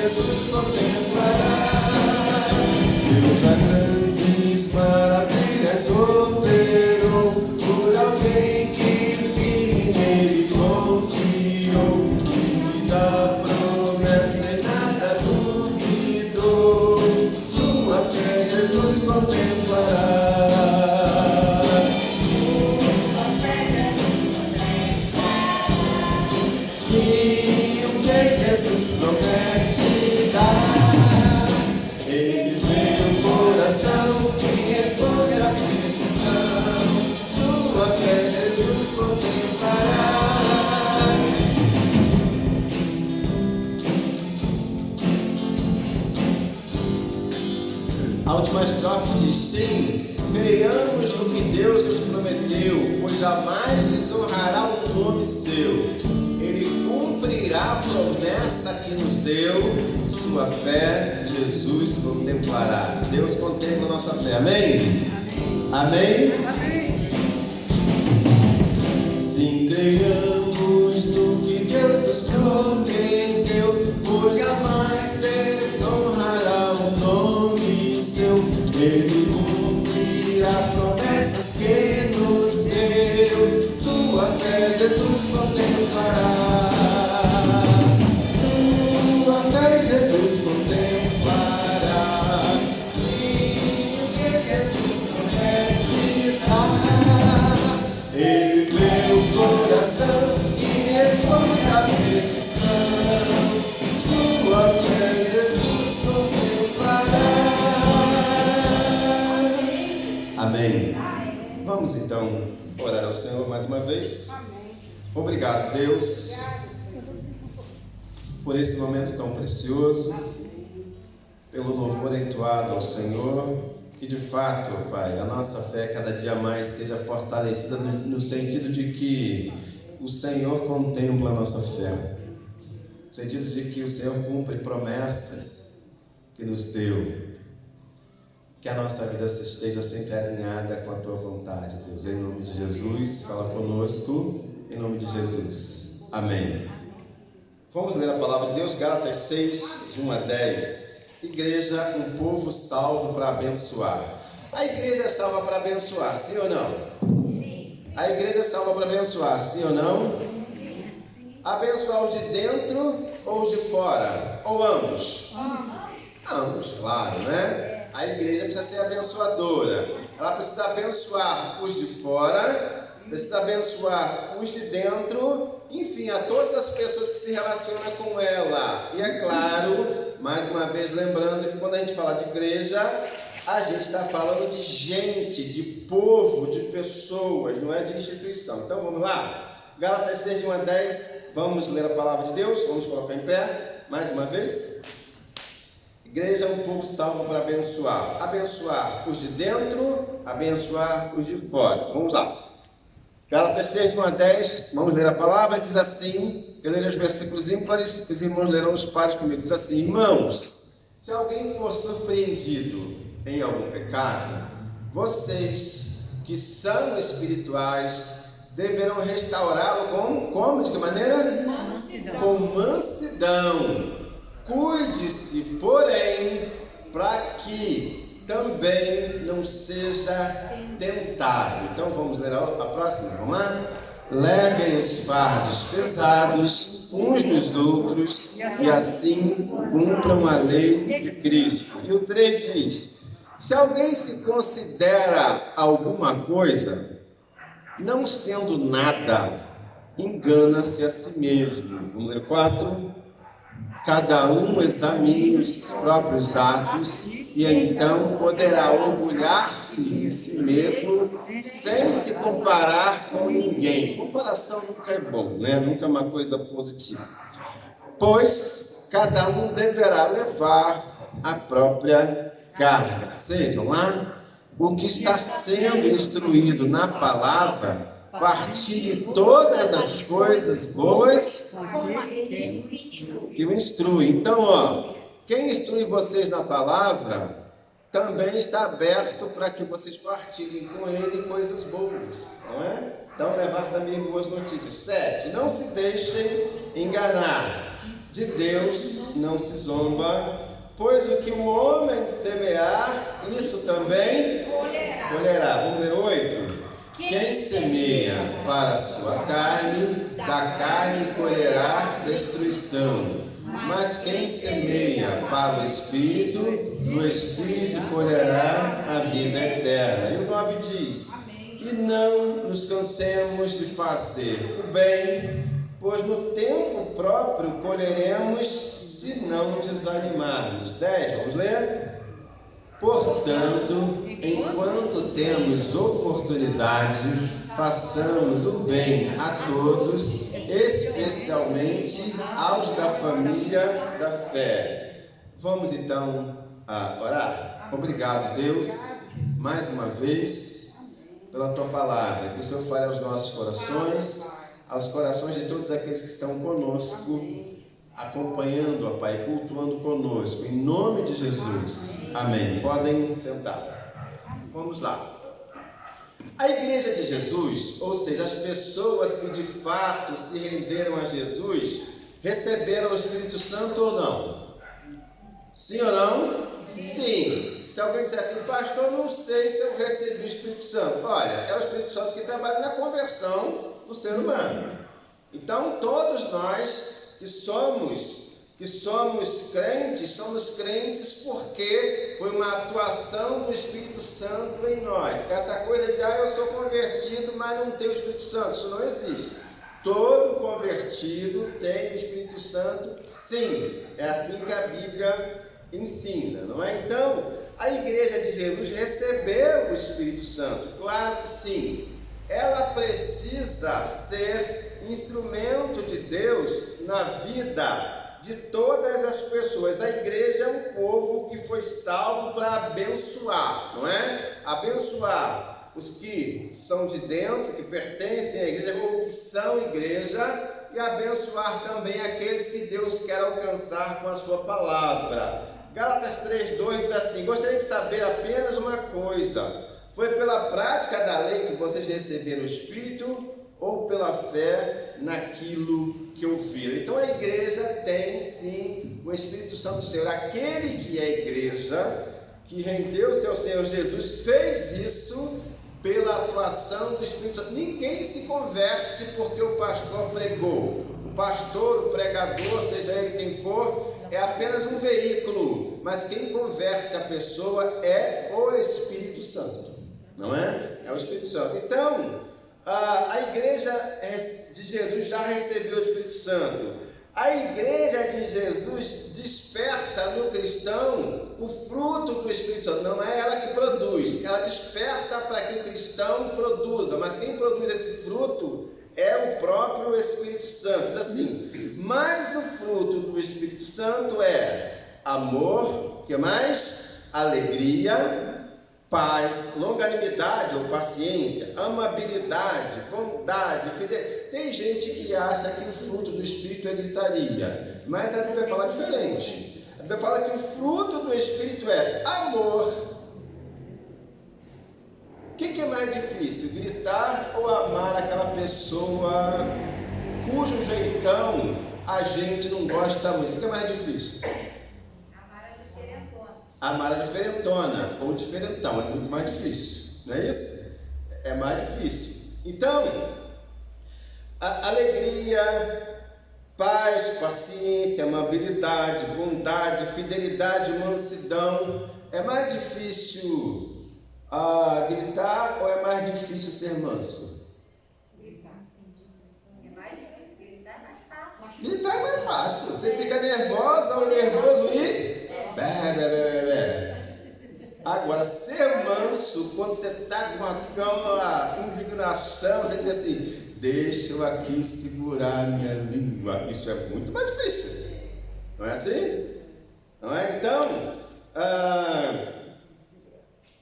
Jesus contemplará. Deus a grandes maravilhas operou por alguém que firme nele confiou, e da promessa em nada duvidou. Sua fé Jesus contemplará. Sim, o que Jesus promete dar, Ele vê o coração que responde à petição. Sua fé Jesus contemplará. A última estrofe diz: sim, creiamos no que Deus nos prometeu, pois jamais desonrará o nome seu. Ele cumprirá a promessa que nos deu. Sua fé Jesus contemplará. Deus contempla a nossa fé. Amém? Amém? Amém? Sim, creiamos no que Deus nos prometeu, pois jamais desonrará o nome seu. Ele cumprirá promessas que nos deu. Sua fé Jesus contemplará. Sua fé Jesus contemplará. E o que Jesus promete dar, Ele vê o coração e responde à petição. Sua fé Jesus contemplará. Amém. Vamos então orar ao Senhor mais uma vez. Obrigado, Deus, por esse momento tão precioso, pelo louvor entoado ao Senhor, que de fato, Pai, a nossa fé cada dia mais seja fortalecida no sentido de que o Senhor contempla a nossa fé, no sentido de que o Senhor cumpre promessas que nos deu. Que a nossa vida esteja sempre alinhada com a Tua vontade, Deus. Em nome de Jesus, fala conosco, em nome de Jesus. Amém. Vamos ler a palavra de Deus, Gálatas 6, de 1 a 10. Igreja, um povo salvo para abençoar. A igreja é salva para abençoar, sim ou não? Sim. A igreja é salva para abençoar, sim ou não? Sim. Abençoar os de dentro ou os de fora? Ou ambos? Ambos, claro, né? A igreja precisa ser abençoadora. Ela precisa abençoar os de fora, precisa abençoar os de dentro, enfim, a todas as pessoas que se relacionam com ela. E é claro, mais uma vez lembrando que quando a gente fala de igreja, a gente está falando de gente, de povo, de pessoas, não é de instituição. Então vamos lá? Gálatas 6, de 1 a 10, vamos ler a palavra de Deus, vamos colocar em pé, mais uma vez. Igreja é um povo salvo para abençoar. Abençoar os de dentro, abençoar os de fora. Vamos lá. Gálatas 6, 1 a 10, vamos ler a palavra, diz assim, eu lerei os versículos ímpares, os irmãos lerão os pares comigo, diz assim: irmãos, se alguém for surpreendido em algum pecado, vocês que são espirituais, deverão restaurá-lo como? De que maneira? Mansidão. Com mansidão. Cuide-se, porém, para que também não seja tentado. Então vamos ler a próxima, vamos lá? Levem os fardos pesados uns dos outros e assim cumpram a lei de Cristo. E o 3 diz: se alguém se considera alguma coisa, não sendo nada, engana-se a si mesmo. Número 4. Cada um examine os próprios atos e então poderá orgulhar-se de si mesmo sem se comparar com ninguém. Comparação nunca é bom, né? Nunca é uma coisa positiva. Pois cada um deverá levar a própria carga. Sejam lá, o que está sendo instruído na palavra, partilhe todas as coisas boas que o instrui. Então, quem instrui vocês na palavra também está aberto para que vocês partilhem com ele coisas boas, não é? Então, levar também boas notícias. 7. Não se deixem enganar. De Deus não se zomba, pois o que o homem semear, isso também colherá. Vamos ler 8. Quem semeia para a sua carne, da carne colherá destruição. Mas quem semeia para o Espírito, do Espírito colherá a vida eterna. E o 9 diz: e não nos cansemos de fazer o bem, pois no tempo próprio colheremos, se não desanimarmos. 10, vamos ler? Portanto, enquanto temos oportunidade, façamos o bem a todos, especialmente aos da família da fé. Vamos então orar. Obrigado, Deus, mais uma vez, pela Tua palavra. Que o Senhor fale aos nossos corações, aos corações de todos aqueles que estão conosco, acompanhando, ó Pai, cultuando conosco, em nome de Jesus. Amém. Podem sentar. Vamos lá. A igreja de Jesus, ou seja, as pessoas que de fato se renderam a Jesus, receberam o Espírito Santo ou não? Sim ou não? Sim. Se alguém disser assim, pastor, eu não sei se eu recebi o Espírito Santo. Olha, é o Espírito Santo que trabalha na conversão do ser humano. Então, todos nós que somos crentes porque foi uma atuação do Espírito Santo em nós. Essa coisa de, eu sou convertido, mas não tenho o Espírito Santo, isso não existe. Todo convertido tem o Espírito Santo, sim. É assim que a Bíblia ensina, não é? Então, a igreja de Jesus recebeu o Espírito Santo, claro que sim. Ela precisa ser instrumento de Deus na vida de todas as pessoas. A igreja é um povo que foi salvo para abençoar, não é? Abençoar os que são de dentro, que pertencem à igreja ou que são igreja, e abençoar também aqueles que Deus quer alcançar com a sua palavra. Gálatas 3:2 diz assim: gostaria de saber apenas uma coisa: foi pela prática da lei que vocês receberam o Espírito ou pela fé naquilo que ouviram? Então a igreja tem sim o Espírito Santo do Senhor. Aquele que é igreja, que rendeu-se ao Senhor Jesus, fez isso pela atuação do Espírito Santo. Ninguém se converte porque o pastor pregou. O pastor, o pregador, seja ele quem for, é apenas um veículo, mas quem converte a pessoa é o Espírito Santo, não é? É o Espírito Santo. Então, a igreja de Jesus já recebeu o Espírito Santo. A igreja de Jesus desperta no cristão o fruto do Espírito Santo. Não é ela que produz, ela desperta para que o cristão produza, mas quem produz esse fruto é o próprio Espírito Santo. Diz assim: mas o fruto do Espírito Santo é amor, que mais? Alegria, paz, longanimidade ou paciência, amabilidade, bondade, fidelidade. Tem gente que acha que o fruto do Espírito é gritaria, mas a Bíblia fala diferente. A Bíblia fala que o fruto do Espírito é amor. O que é mais difícil, gritar ou amar aquela pessoa cujo jeitão a gente não gosta muito? O que é mais difícil? Amar a diferentona ou diferentão, é muito mais difícil, não é isso? É mais difícil. Então, a alegria, paz, paciência, amabilidade, bondade, fidelidade, mansidão, é mais difícil gritar ou é mais difícil ser manso? Gritar. É mais difícil, gritar é mais fácil. Gritar é mais fácil, você fica nervosa ou nervoso e... Agora, ser manso, quando você está com aquela indignação, você diz assim: deixa eu aqui segurar minha língua. Isso é muito mais difícil, não é assim? Não é? Então,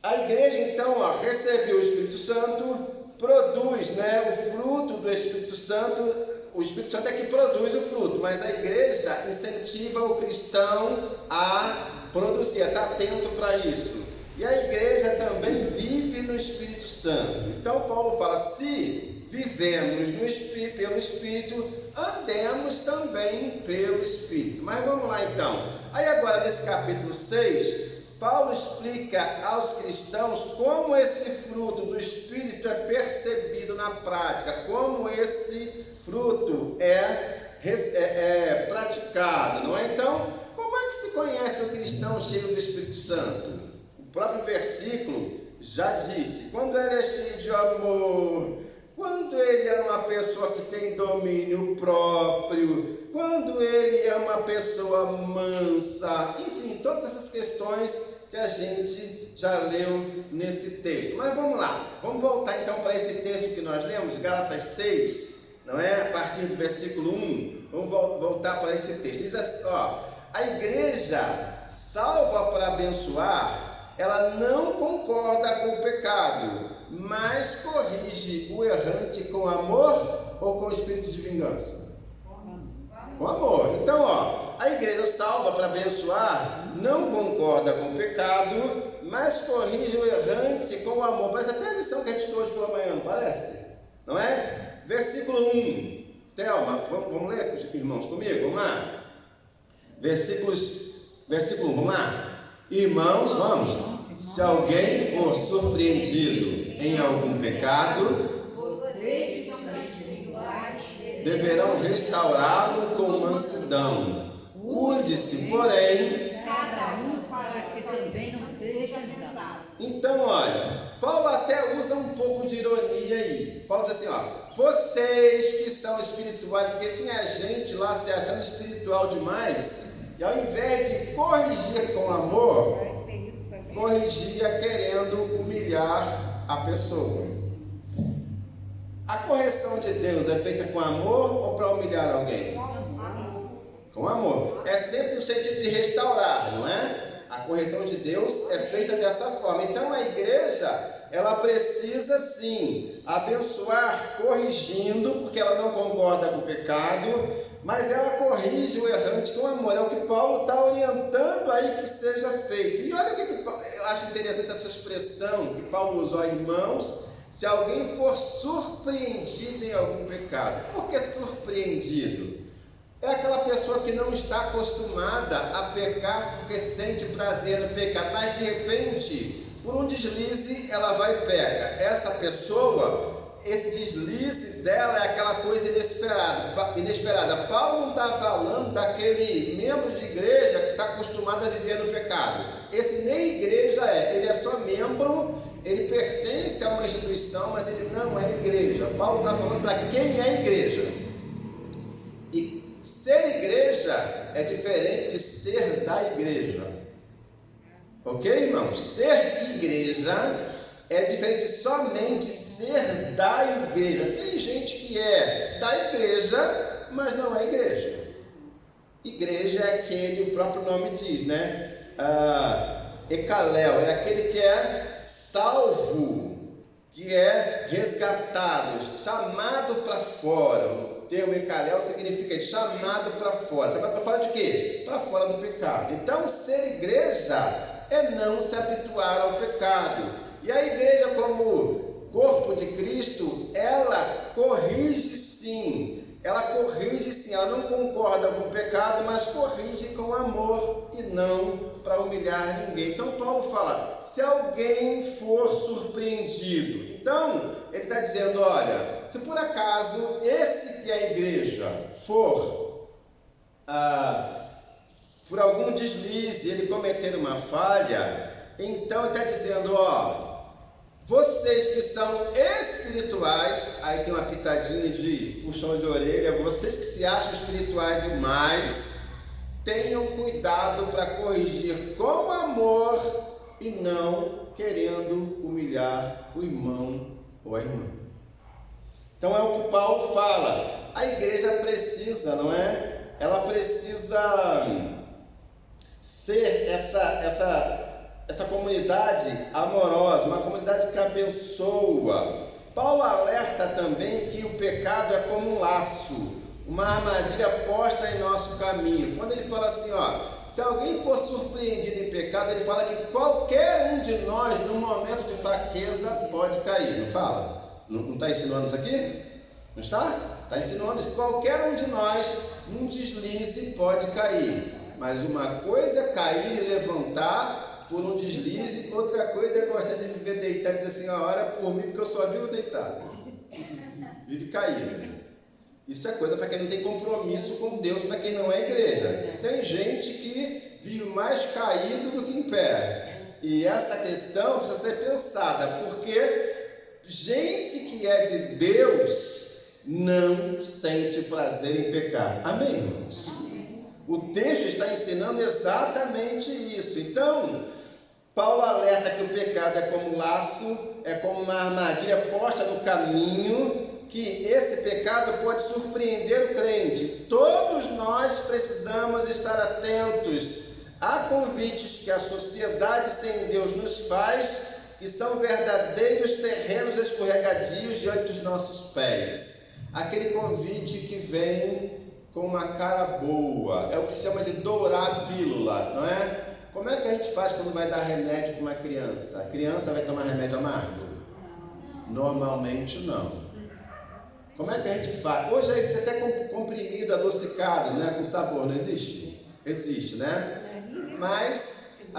a igreja então recebeu o Espírito Santo, produz, o fruto do Espírito Santo. O Espírito Santo é que produz o fruto, mas a igreja incentiva o cristão a produzir, a estar atento para isso. E a igreja também vive no Espírito Santo. Então Paulo fala: se vivemos no Espírito, pelo Espírito, andemos também pelo Espírito. Mas vamos lá então. Aí agora nesse capítulo 6, Paulo explica aos cristãos como esse fruto do Espírito é percebido na prática, como esse fruto é praticado, não é? Então, como é que se conhece o cristão cheio do Espírito Santo? O próprio versículo já disse, quando ele é cheio de amor, quando ele é uma pessoa que tem domínio próprio, quando ele é uma pessoa mansa, enfim, todas essas questões que a gente já leu nesse texto. Mas vamos lá, vamos voltar então para esse texto que nós lemos, Gálatas 6, não é? A partir do versículo 1, vamos voltar para esse texto. Diz assim, ó, a igreja salva para abençoar, ela não concorda com o pecado, mas corrige o errante com amor ou com espírito de vingança? Com amor. Então, ó, a igreja salva para abençoar, não concorda com o pecado, mas corrige o errante com amor. Parece até a lição que a gente estudou hoje pela manhã, não parece? Não é? Versículo 1. Thelma, vamos ler, irmãos, comigo? Vamos lá. Versículo 1, vamos lá? Irmãos, vamos. Se alguém for surpreendido em algum pecado, vocês que são espirituais deverão restaurá-lo com mansidão. Cuide-se, porém, cada um para que também não seja tentado. Então, olha, Paulo até usa um pouco de ironia aí. Paulo diz assim, ó, vocês que são espirituais, porque tinha gente lá se achando espiritual demais, e ao invés de corrigir com amor, corrigia querendo humilhar a pessoa. A correção de Deus é feita com amor ou para humilhar alguém? Com amor. É sempre no sentido de restaurar, não é? A correção de Deus é feita dessa forma. Então a igreja, ela precisa sim abençoar corrigindo, porque ela não concorda com o pecado, mas ela corrige o errante com amor. É o que Paulo está orientando aí que seja feito. E olha o que eu acho interessante essa expressão que Paulo usou, irmãos, se alguém for surpreendido em algum pecado. Por que surpreendido? É aquela pessoa que não está acostumada a pecar porque sente prazer no pecado, mas de repente, por um deslize, ela vai e peca. Essa pessoa, esse deslize dela é aquela coisa inesperada. Paulo não está falando daquele membro de igreja que está acostumado a viver no pecado. Esse nem igreja é, ele é só membro, ele pertence a uma instituição, mas ele não é igreja. Paulo está falando para quem é igreja. E ser igreja é diferente de ser da igreja. Ok, irmãos? Ser igreja é diferente de somente ser da igreja. Tem gente que é da igreja, mas não é igreja. Igreja é aquele, o próprio nome diz, né? Ekaléu, é aquele que é salvo, que é resgatado, chamado para fora. O termo Ekaléu significa chamado para fora. Chamado para fora de quê? Para fora do pecado. Então, ser igreja é não se habituar ao pecado. E a igreja, como corpo de Cristo, ela corrige sim. Ela corrige sim, ela não concorda com o pecado, mas corrige com amor e não para humilhar ninguém. Então Paulo fala, se alguém for surpreendido, então ele está dizendo, olha, se por acaso esse que é a igreja for, por algum deslize, ele cometer uma falha, então ele está dizendo, ó, vocês que são espirituais, aí tem uma pitadinha de puxão de orelha, vocês que se acham espirituais demais, tenham cuidado para corrigir com amor e não querendo humilhar o irmão ou a irmã. Então é o que Paulo fala, a igreja precisa, não é? Ela precisa ser essa comunidade amorosa, uma comunidade que abençoa. Paulo alerta também que o pecado é como um laço, uma armadilha posta em nosso caminho. Quando ele fala assim, ó, se alguém for surpreendido em pecado, ele fala que qualquer um de nós, no momento de fraqueza, pode cair, não fala? Não está ensinando isso aqui? Não está? Está ensinando isso. Qualquer um de nós, num deslize, pode cair. Mas uma coisa é cair e levantar por um deslize, outra coisa é gostar de viver deitado e dizer assim, ora por mim, porque eu só vivo deitado. Vive caído. Isso é coisa para quem não tem compromisso com Deus, para quem não é igreja. Tem gente que vive mais caído do que em pé. E essa questão precisa ser pensada, porque gente que é de Deus não sente prazer em pecar. Amém, irmãos? O texto está ensinando exatamente isso. Então, Paulo alerta que o pecado é como um laço, é como uma armadilha posta no caminho, que esse pecado pode surpreender o crente. Todos nós precisamos estar atentos a convites que a sociedade sem Deus nos faz, que são verdadeiros terrenos escorregadios diante dos nossos pés. Aquele convite que vem com uma cara boa, é o que se chama de dourar a pílula, não é? Como é que a gente faz quando vai dar remédio para uma criança? A criança vai tomar remédio amargo? Normalmente não. Como é que a gente faz? Hoje existe até comprimido, adocicado, né? Com sabor, não existe? Existe, né? Mas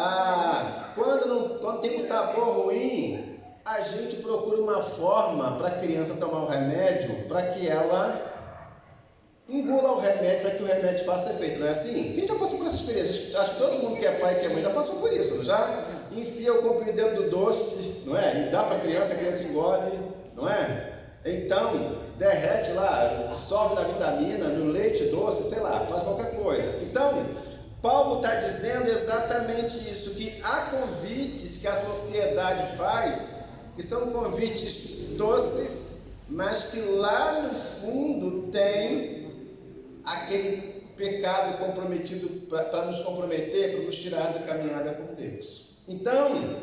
quando tem um sabor ruim, a gente procura uma forma para a criança tomar o remédio, para que ela engula o remédio, para que o remédio faça efeito, não é assim? Quem já passou por essa experiência? Acho que todo mundo que é pai e que é mãe já passou por isso, não já? Enfia o comprimido dentro do doce, não é? E dá para a criança engole, não é? Então, derrete lá, dissolve na vitamina, no leite doce, sei lá, faz qualquer coisa. Então, Paulo está dizendo exatamente isso, que há convites que a sociedade faz, que são convites doces, mas que lá no fundo tem aquele pecado comprometido para nos comprometer, para nos tirar da caminhada com Deus. Então,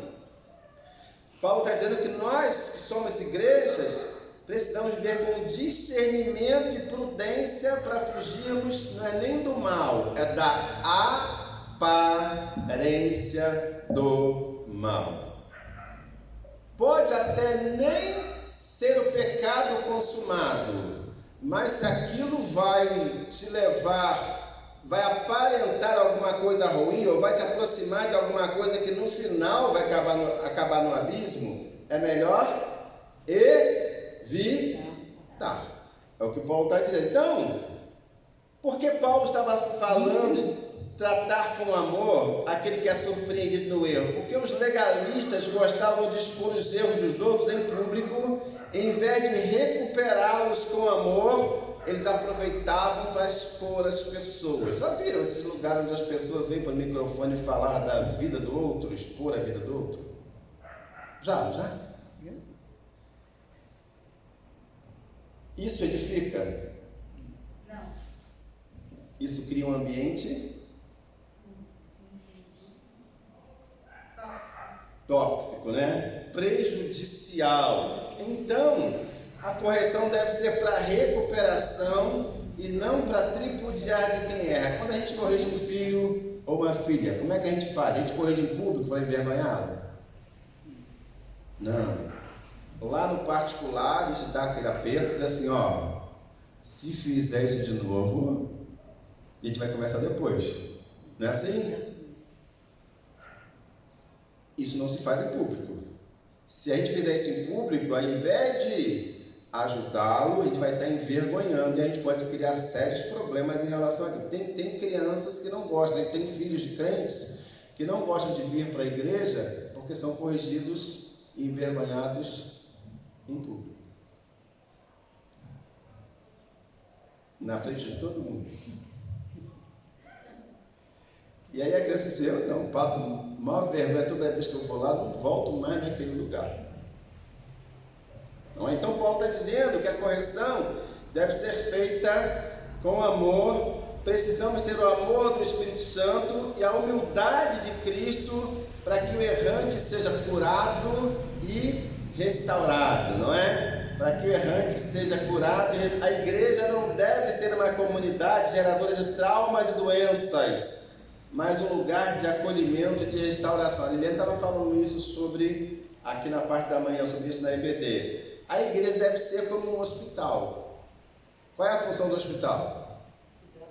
Paulo está dizendo que nós que somos igrejas precisamos ver com discernimento e prudência para fugirmos, não é nem do mal, é da aparência do mal. Pode até nem ser o pecado consumado, mas se aquilo vai te levar, vai aparentar alguma coisa ruim, ou vai te aproximar de alguma coisa que no final vai acabar no abismo, é melhor evitar. É o que Paulo está dizendo. Então, por que Paulo estava falando de tratar com amor aquele que é surpreendido no erro? Porque os legalistas gostavam de expor os erros dos outros em público, em vez de recuperá-los com amor, eles aproveitavam para expor as pessoas. Já viram esses lugares onde as pessoas vêm para o microfone falar da vida do outro, expor a vida do outro? Já? Isso edifica? Não. Isso cria um ambiente tóxico, né? Prejudicial. Então, a correção deve ser para recuperação e não para tripudiar de quem erra. Quando a gente corrige um filho ou uma filha, como é que a gente faz? A gente corrige em público para envergonhá-lo? Não. Lá no particular, a gente dá aquele aperto e diz assim, ó, se fizer isso de novo, a gente vai conversar depois. Não é assim? Isso não se faz em público. Se a gente fizer isso em público, ao invés de ajudá-lo, a gente vai estar envergonhando e a gente pode criar sérios problemas em relação a isso. Tem crianças que não gostam, tem filhos de crentes que não gostam de vir para a igreja porque são corrigidos e envergonhados em público. Na frente de todo mundo. E aí a criança diz, eu não passo maior vergonha toda vez que eu vou lá, não volto mais naquele lugar. Então Paulo está dizendo que a correção deve ser feita com amor. Precisamos ter o amor do Espírito Santo e a humildade de Cristo para que o errante seja curado e restaurado, não é? Para que o errante seja curado. A igreja não deve ser uma comunidade geradora de traumas e doenças, mas um lugar de acolhimento e de restauração. A Liliane estava falando isso aqui na parte da manhã, sobre isso na EBD. A igreja deve ser como um hospital. Qual é a função do hospital?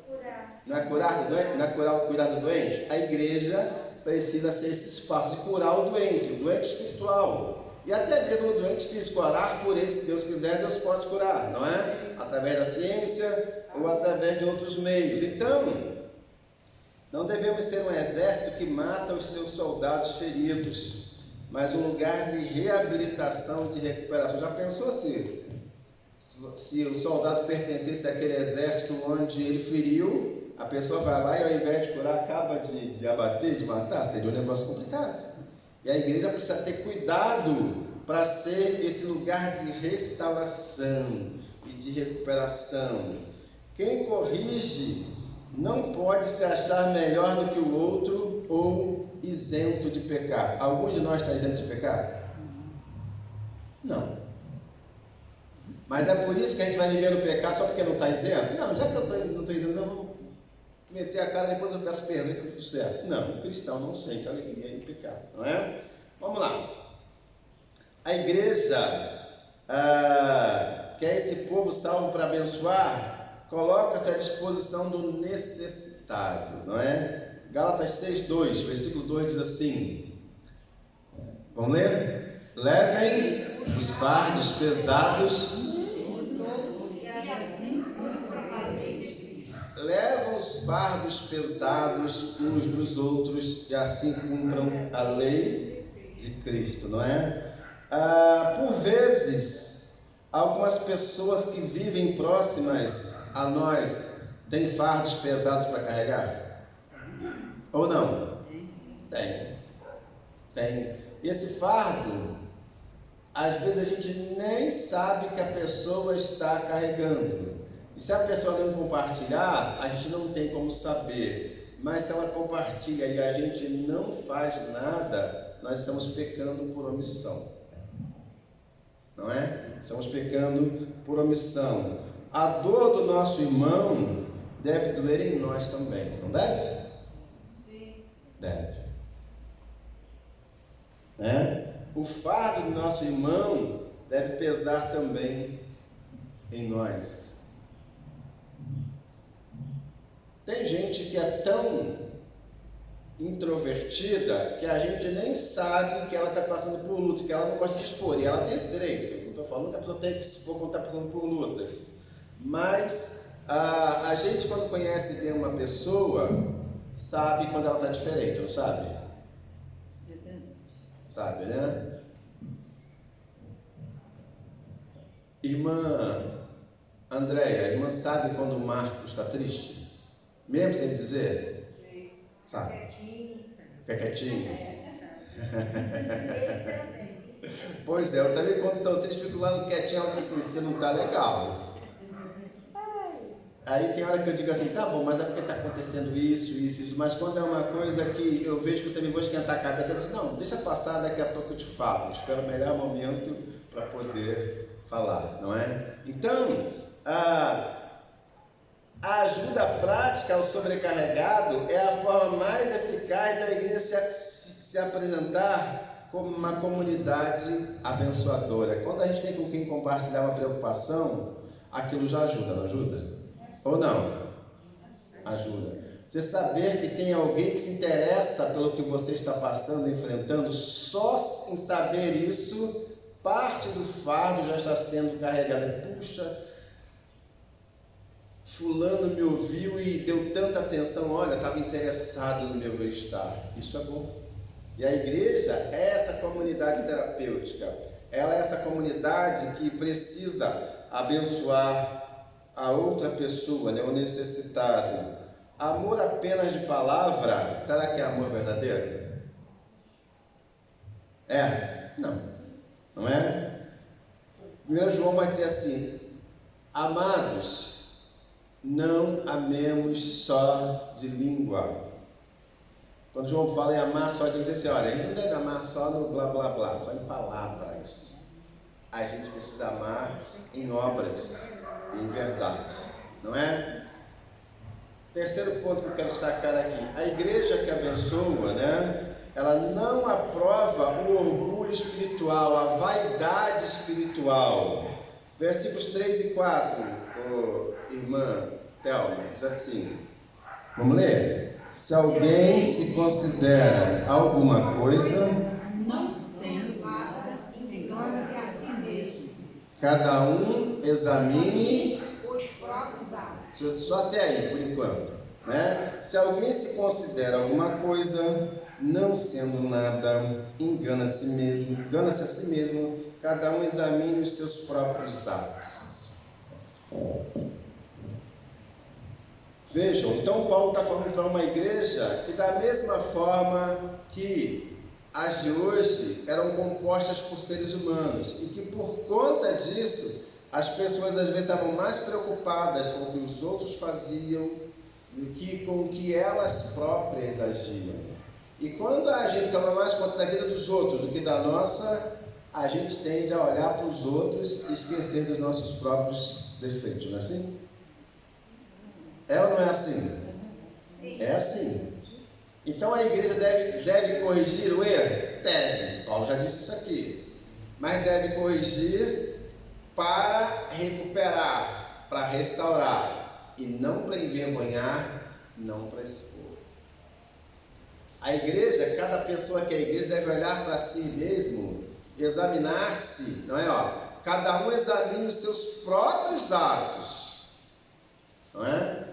Curar. Não é curar do doente? Não é cuidar do doente? A igreja precisa ser esse espaço de curar o doente espiritual. E até mesmo o doente físico, orar por ele, se Deus quiser, Deus pode curar, não é? Através da ciência ou através de outros meios. Então, não devemos ser um exército que mata os seus soldados feridos, mas um lugar de reabilitação, de recuperação. Já pensou se o soldado pertencesse àquele exército onde ele feriu, a pessoa vai lá e ao invés de curar, acaba de abater, de matar? Seria um negócio complicado. E a igreja precisa ter cuidado para ser esse lugar de restauração e de recuperação. Quem corrige não pode se achar melhor do que o outro ou isento de pecar. Algum de nós está isento de pecar? Não. Mas é por isso que a gente vai viver no pecado só porque não está isento? Não, já que eu não estou isento, eu vou meter a cara, depois eu peço perdão e está tudo certo. Não, o cristão não sente alegria em pecar, não é? Vamos lá. A igreja quer esse povo salvo para abençoar, coloca-se à disposição do necessitado, não é? Gálatas 6:2, versículo 2 diz assim, vamos ler? Levem os fardos pesados, levam os fardos pesados uns dos outros e assim cumpram a lei de Cristo, não é? Por vezes, algumas pessoas que vivem próximas a nós têm fardos pesados para carregar? Ou não? Tem. E esse fardo, às vezes a gente nem sabe que a pessoa está carregando. E se a pessoa não compartilhar, a gente não tem como saber. Mas se ela compartilha e a gente não faz nada, nós estamos pecando por omissão. Não é? Estamos pecando por omissão. A dor do nosso irmão deve doer em nós também, não deve? Sim. Deve. O fardo do nosso irmão deve pesar também em nós. Tem gente que é tão introvertida que a gente nem sabe que ela está passando por lutas, que ela não gosta de expor, e ela tem esse direito. Eu não estou falando que a pessoa tem que se expor quando está passando por lutas, mas a gente, quando conhece bem uma pessoa, sabe quando ela está diferente, não sabe? Sabe, né? Irmã Andréia, a irmã sabe quando o Marcos está triste? Mesmo sem dizer? Sim. Sabe? Fica quietinho. Pois é, eu também quando estou triste fico lá no quietinho, ela diz assim, você não está legal. Aí tem hora que eu digo assim, tá bom, mas é porque está acontecendo isso, mas quando é uma coisa que eu vejo que eu também vou esquentar a cabeça, eu digo assim, não, deixa passar, daqui a pouco eu te falo, espero o melhor momento para poder falar, não é? Então, a ajuda prática ao sobrecarregado é a forma mais eficaz da igreja se apresentar como uma comunidade abençoadora. Quando a gente tem com quem compartilhar uma preocupação, aquilo já ajuda, não ajuda? Ou não? Ajuda. Você saber que tem alguém que se interessa pelo que você está passando, enfrentando, só em saber isso, parte do fardo já está sendo carregada. Puxa, fulano me ouviu e deu tanta atenção, olha, estava interessado no meu bem-estar. Isso é bom. E a igreja é essa comunidade terapêutica. Ela é essa comunidade que precisa abençoar a outra pessoa, né, o necessitado. Amor apenas de palavra, será que é amor verdadeiro? Não. Não é? 1 João vai dizer assim, amados, não amemos só de língua. Quando João fala em amar só, ele diz assim, olha, a gente não deve amar só no blá blá blá, só em palavras. A gente precisa amar em obras, em verdade, não é? Terceiro ponto que eu quero destacar aqui, a igreja que abençoa, né? ela não aprova o orgulho espiritual, a vaidade espiritual. Versículos 3 e 4, irmã Thelma, diz assim, vamos ler? Se alguém se considera alguma coisa, não sendo nada, engana-se a si mesmo. cada um examine Os próprios atos. só até aí, por enquanto, né? Se alguém se considera alguma coisa, não sendo nada, engana-se a si mesmo, cada um examine os seus próprios atos. Vejam, então Paulo está falando para uma igreja que, da mesma forma que as de hoje eram compostas por seres humanos, e que por conta disso as pessoas às vezes estavam mais preocupadas com o que os outros faziam do que com o que elas próprias agiam. E quando a gente toma mais conta da vida dos outros do que da nossa, a gente tende a olhar para os outros e esquecer dos nossos próprios defeitos, não é assim? É ou não é assim? É assim. Então a igreja deve corrigir o erro? Deve. Paulo já disse isso aqui. Mas deve corrigir para recuperar, para restaurar, e não para envergonhar, não para expor. A igreja, cada pessoa que é igreja deve olhar para si mesmo, examinar-se, não é? Cada um examine os seus próprios atos, não é?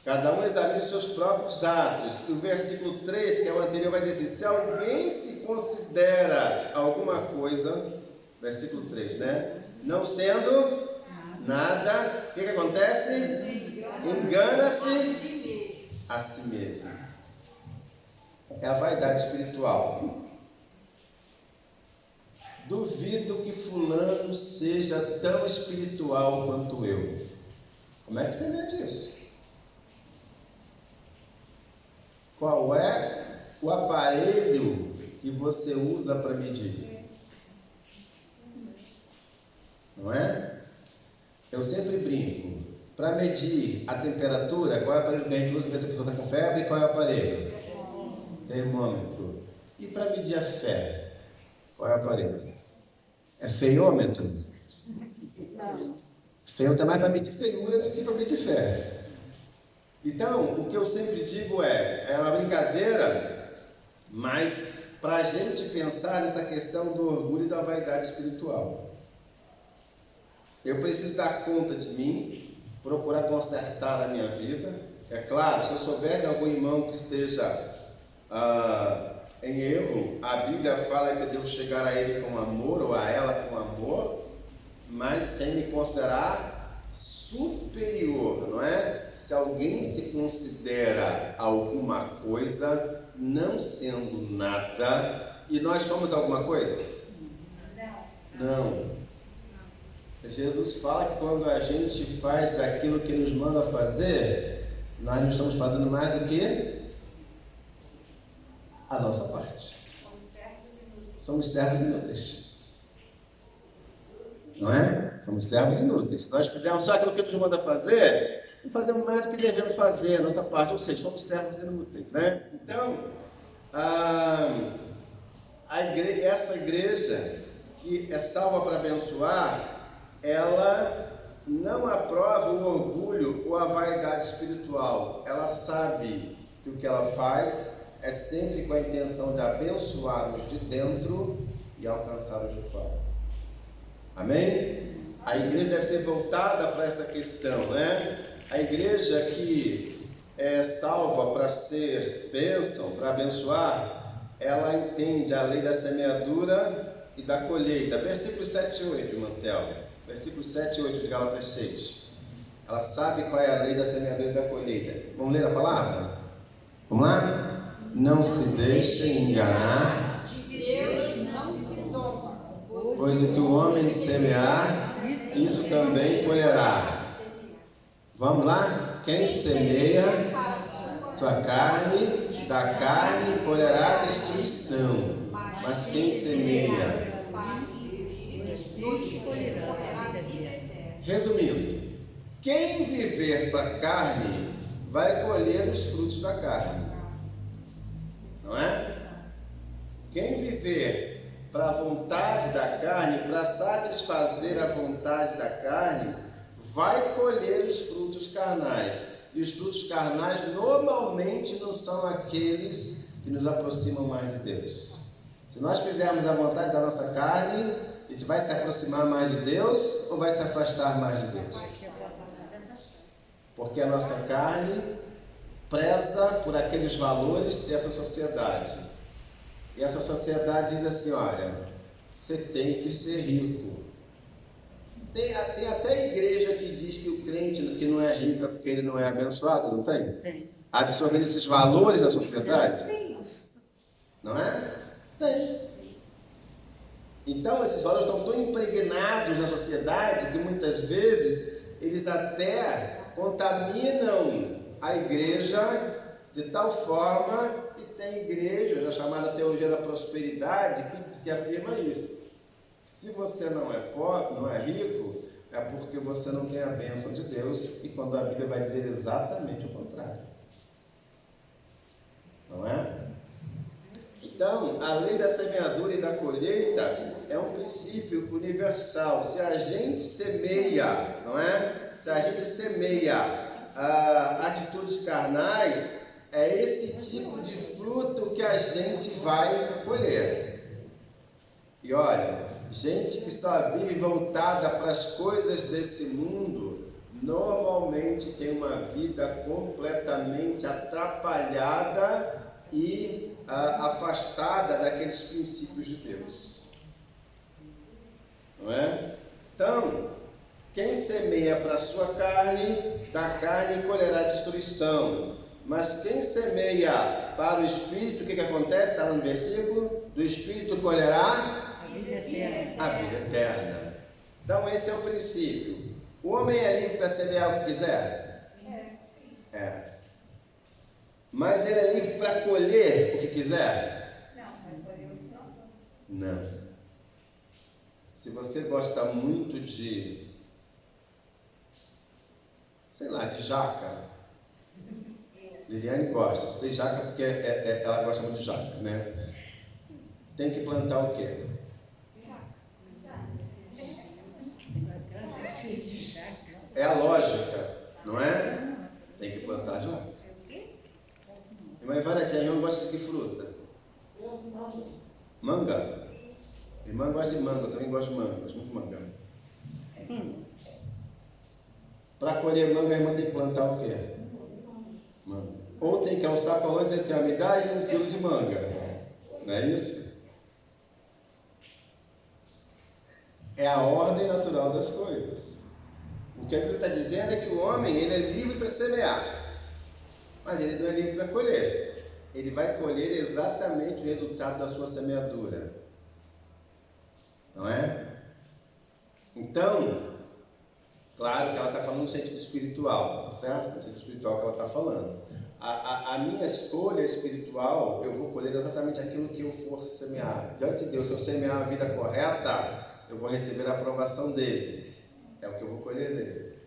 Cada um examine os seus próprios atos. E o versículo 3, que é o anterior, vai dizer assim, se alguém se considera alguma coisa, versículo 3, né? Não sendo nada, o que acontece? Engana-se a si mesmo. É a vaidade espiritual. Duvido que fulano seja tão espiritual quanto eu. Como é que você mede isso? Qual é o aparelho que você usa para medir? Não é? Eu sempre brinco. Para medir a temperatura, qual é o aparelho que a gente usa para ver se a pessoa está com febre? Qual é o aparelho? Termômetro. E para medir a fé? Qual é o aparelho? É feiômetro? Não. Feiômetro é mais para medir feiura do que para medir fé. Então, o que eu sempre digo é uma brincadeira, mas para a gente pensar nessa questão do orgulho e da vaidade espiritual. Eu preciso dar conta de mim, procurar consertar a minha vida. É claro, se eu souber de algum irmão que esteja em erro, a Bíblia fala que eu devo chegar a ele com amor, ou a ela com amor, mas sem me considerar superior, não é? Se alguém se considera alguma coisa, não sendo nada, e nós somos alguma coisa? Não. Jesus fala que quando a gente faz aquilo que nos manda fazer, nós não estamos fazendo mais do que a nossa parte. Somos servos inúteis. Não é? Somos servos inúteis. Se nós fizermos só aquilo que nos manda fazer, não fazemos mais do que devemos fazer a nossa parte, ou seja, somos servos inúteis, né? Então, essa igreja que é salva para abençoar, ela não aprova o orgulho ou a vaidade espiritual. Ela sabe que o que ela faz é sempre com a intenção de abençoar os de dentro e alcançar os de fora. Amém? A igreja deve ser voltada para essa questão, né? A igreja que é salva para ser bênção, para abençoar, ela entende a lei da semeadura e da colheita. Versículos 7 e 8, Mantel. Versículos 7 e 8 de Gálatas 6. Ela sabe qual é a lei da semeadura e da colheita. Vamos ler a palavra? Vamos lá? Não se deixem enganar. De Deus não se toma. Pois o que o homem semear, isso também colherá. Vamos lá? Quem semeia sua carne, da carne colherá destruição. Mas quem semeia... Resumindo, quem viver para a carne vai colher os frutos da carne. Não é? Quem viver para a vontade da carne, para satisfazer a vontade da carne, vai colher os frutos carnais. E os frutos carnais normalmente não são aqueles que nos aproximam mais de Deus. Se nós fizermos a vontade da nossa carne, a gente vai se aproximar mais de Deus ou vai se afastar mais de Deus? Porque a nossa carne preza por aqueles valores dessa sociedade. E essa sociedade diz assim, olha, você tem que ser rico. Tem até igreja que diz que o crente que não é rico é porque ele não é abençoado, não tem? Tem. Absorvendo esses valores da sociedade? Tem isso. Não é? Tem. Então, esses valores estão tão impregnados na sociedade que muitas vezes eles até contaminam a igreja de tal forma que tem igreja, já chamada teologia da prosperidade, que afirma isso. Se você não é pobre, não é rico, é porque você não tem a bênção de Deus, e quando a Bíblia vai dizer exatamente o contrário. Não é? Então, a lei da semeadura e da colheita é um princípio universal. Se a gente semeia, não é? Se a gente semeia atitudes carnais, é esse tipo de fruto que a gente vai colher. E olha, gente que só vive voltada para as coisas desse mundo, normalmente tem uma vida completamente atrapalhada e afastada daqueles princípios de Deus. Não é? Então, quem semeia para a sua carne, da carne colherá destruição. Mas quem semeia para o Espírito, o que acontece? Está no versículo, do Espírito colherá A vida eterna. a vida eterna. Então esse é o princípio. O homem é livre para semear o que quiser? É. Mas ele é livre para colher o que quiser? Não. Se você gosta muito de, sei lá, de jaca, Liliane gosta. Se tem jaca porque ela gosta muito de jaca, né? Tem que plantar o quê? É a lógica, não é? Tem que plantar jaca. Irmã Ivana, a irmã gosta de que fruta? Manga. Irmã gosta de manga, eu também gosto de manga, gosto muito de manga. Para colher manga, a irmã tem que plantar o quê? Manga. Ou tem que alçar para longe e dizer assim, me dá aí 1 quilo de manga. Não é isso? É a ordem natural das coisas. O que a Bíblia está dizendo é que o homem ele é livre para semear, mas ele não é livre para colher. Ele vai colher exatamente o resultado da sua semeadura. Não é? Então, claro que ela está falando no sentido espiritual, tá certo? No sentido espiritual que ela está falando. A minha escolha espiritual, eu vou colher exatamente aquilo que eu for semear. Diante de Deus, se eu semear a vida correta, eu vou receber a aprovação dele. É o que eu vou colher dele.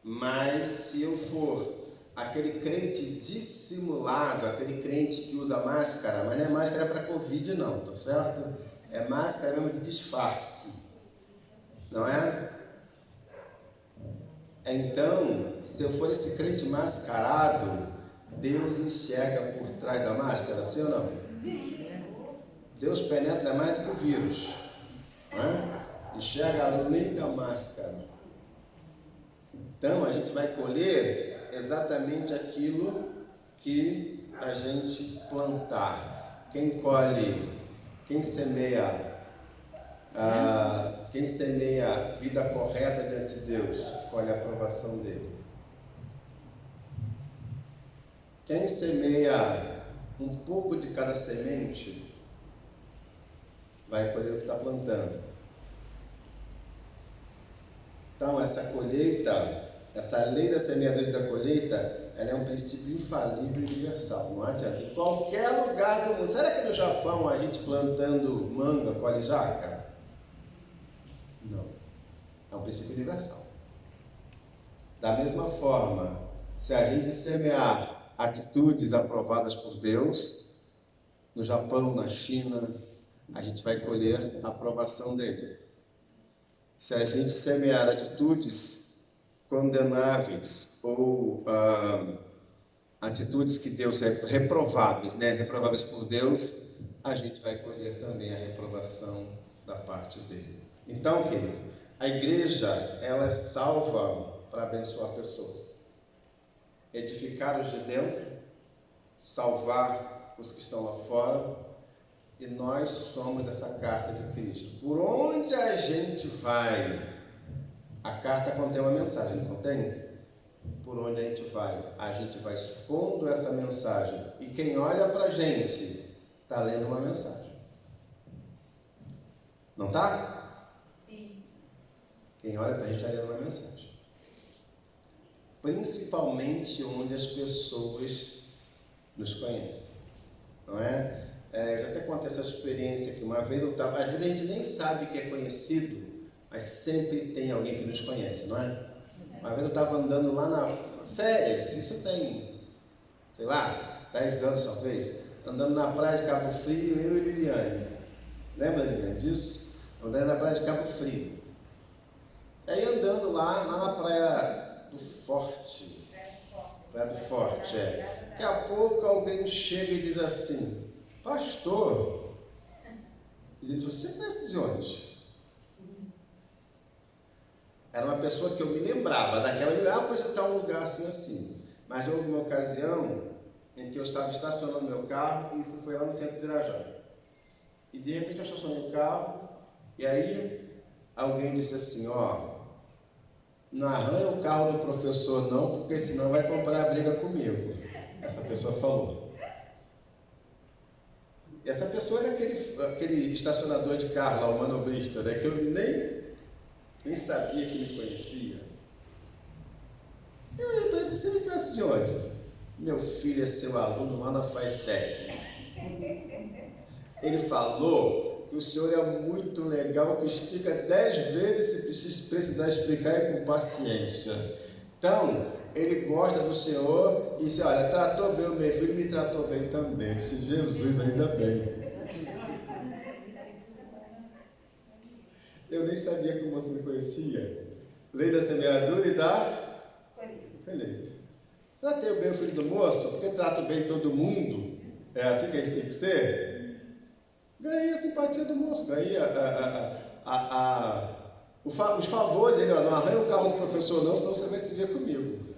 Mas se eu for aquele crente dissimulado, aquele crente que usa máscara, mas não é máscara para Covid não, tá certo? É máscara mesmo de disfarce, não é? Então, se eu for esse crente mascarado, Deus enxerga por trás da máscara, sim ou não? Deus penetra mais do que o vírus, não é? Enxerga além da máscara. Então, a gente vai colher exatamente aquilo que a gente plantar. Quem colhe, quem semeia a vida correta diante de Deus, colhe a aprovação dele. Quem semeia um pouco de cada semente, vai colher o que está plantando. Então, essa colheita, essa lei da semeadura e da colheita, ela é um princípio infalível e universal. Não adianta. Em qualquer lugar do mundo. Será que no Japão a gente plantando manga colhe jaca? Não. É um princípio universal. Da mesma forma, se a gente semear atitudes aprovadas por Deus, no Japão, na China, a gente vai colher a aprovação dele. Se a gente semear atitudes condenáveis ou atitudes que Deus reprováveis, né? Reprováveis por Deus, a gente vai colher também a reprovação da parte dele. Então, querido, a igreja, ela é salva para abençoar pessoas, edificar os de dentro, salvar os que estão lá fora, e nós somos essa carta de Cristo. Por onde a gente vai, a carta contém uma mensagem, não contém? Por onde a gente vai expondo essa mensagem, e quem olha para a gente está lendo uma mensagem, não está? Sim. Quem olha para a gente está lendo uma mensagem, principalmente onde as pessoas nos conhecem, não é? Eu já até contei essa experiência que uma vez eu estava, às vezes a gente nem sabe que é conhecido, mas sempre tem alguém que nos conhece, não é? Uma vez eu estava andando lá na férias, isso tem, sei lá, 10 anos talvez, andando na praia de Cabo Frio, eu e Liliane. Lembra, Liliane, disso? Andando na praia de Cabo Frio. E aí andando lá na praia do Forte. Praia do Forte, Daqui a pouco alguém chega e diz assim: pastor, ele diz: você conhece de onde? Era uma pessoa que eu me lembrava daquela, pois está um lugar assim. Mas houve uma ocasião em que eu estava estacionando meu carro, e isso foi lá no centro de Irajá. E de repente eu estacionei o carro, e aí alguém disse assim: não arranha o carro do professor não, porque senão vai comprar a briga comigo. Essa pessoa falou. E essa pessoa era aquele estacionador de carro lá, o manobrista, né, que eu nem sabia que me conhecia. Eu olhei para ele: você me conhece de onde? Meu filho é seu aluno lá na FATEC. Ele falou que o senhor é muito legal, que explica 10 vezes, se precisar explicar é com paciência. Então, ele gosta do senhor e disse: olha, tratou bem o meu filho, me tratou bem também. Eu disse: Jesus, ainda bem. Eu nem sabia como você me conhecia. Lei da semeadura e da colheita. Tratei bem o filho do moço, porque trato bem todo mundo. É assim que a gente tem que ser. Ganhei a simpatia do moço, ganhei os favores dele. Não arranha o carro do professor não, senão você vai se ver comigo.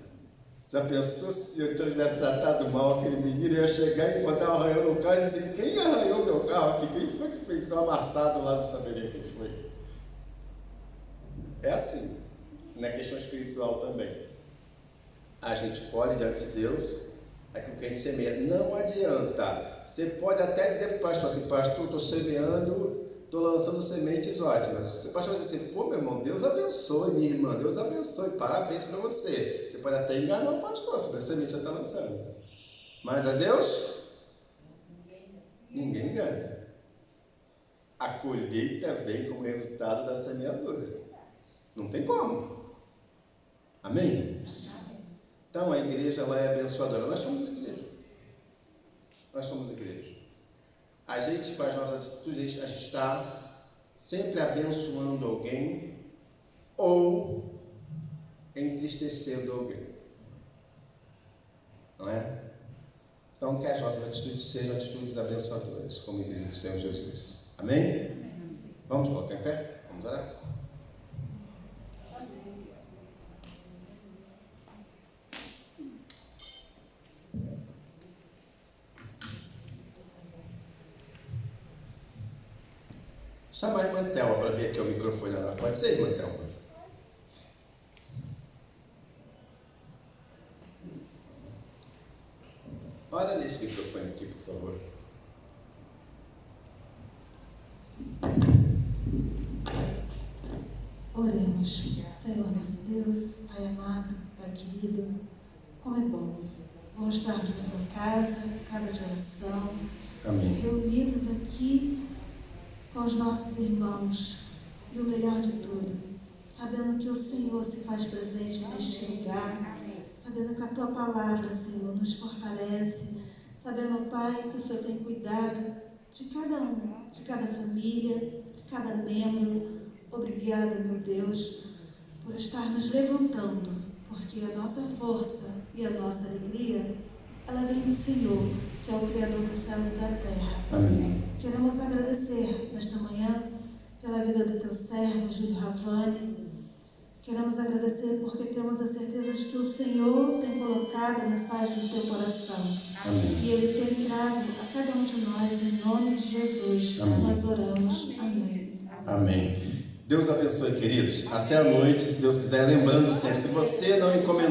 Já pensou se eu tivesse tratado mal aquele menino? Eu ia chegar e encontrar arranhando o carro e dizer assim: quem arranhou meu carro aqui? Quem foi que fez isso amassado lá? Não saberia quem foi. É assim, na questão espiritual também. A gente colhe diante de Deus aquilo que a gente semeia. Não adianta. Você pode até dizer para o pastor assim: pastor, estou semeando, estou lançando sementes ótimas. Você pode dizer assim: pô, meu irmão, Deus abençoe, minha irmã, Deus abençoe, parabéns para você. Você pode até enganar o pastor sobre a semente que você está lançando. Mas a Deus, ninguém engana. A colheita vem como resultado da semeadura. Não tem como. Amém? Então a igreja ela é abençoadora. Nós somos igreja. Nós somos igreja. A gente, com as nossas atitudes, a gente está sempre abençoando alguém ou entristecendo alguém. Não é? Então que as nossas atitudes sejam atitudes abençoadoras, como igreja do Senhor Jesus. Amém? Vamos colocar em pé? Vamos orar? Chama a irmã Thelma para vir aqui o microfone agora. Pode ser, irmã Thelma? Ora nesse microfone aqui, por favor. Oremos. Senhor nosso Deus, Pai amado, Pai querido, como é bom estar na tua casa de oração, Amém. reunidos aqui com os nossos irmãos, e o melhor de tudo, sabendo que o Senhor se faz presente neste lugar, sabendo que a tua palavra, Senhor, nos fortalece, sabendo, Pai, que o Senhor tem cuidado de cada um, de cada família, de cada membro. Obrigada, meu Deus, por estar nos levantando, porque a nossa força e a nossa alegria, ela vem do Senhor, que é o Criador dos céus e da terra. Amém. Queremos agradecer nesta manhã pela vida do teu servo, Júlio Ravani. Queremos agradecer porque temos a certeza de que o Senhor tem colocado a mensagem no teu coração. Amém. E Ele tem trago a cada um de nós, em nome de Jesus. Amém. Nós oramos. Amém. Amém. Deus abençoe, queridos. Até a noite, se Deus quiser. Lembrando sempre, se você não encomendou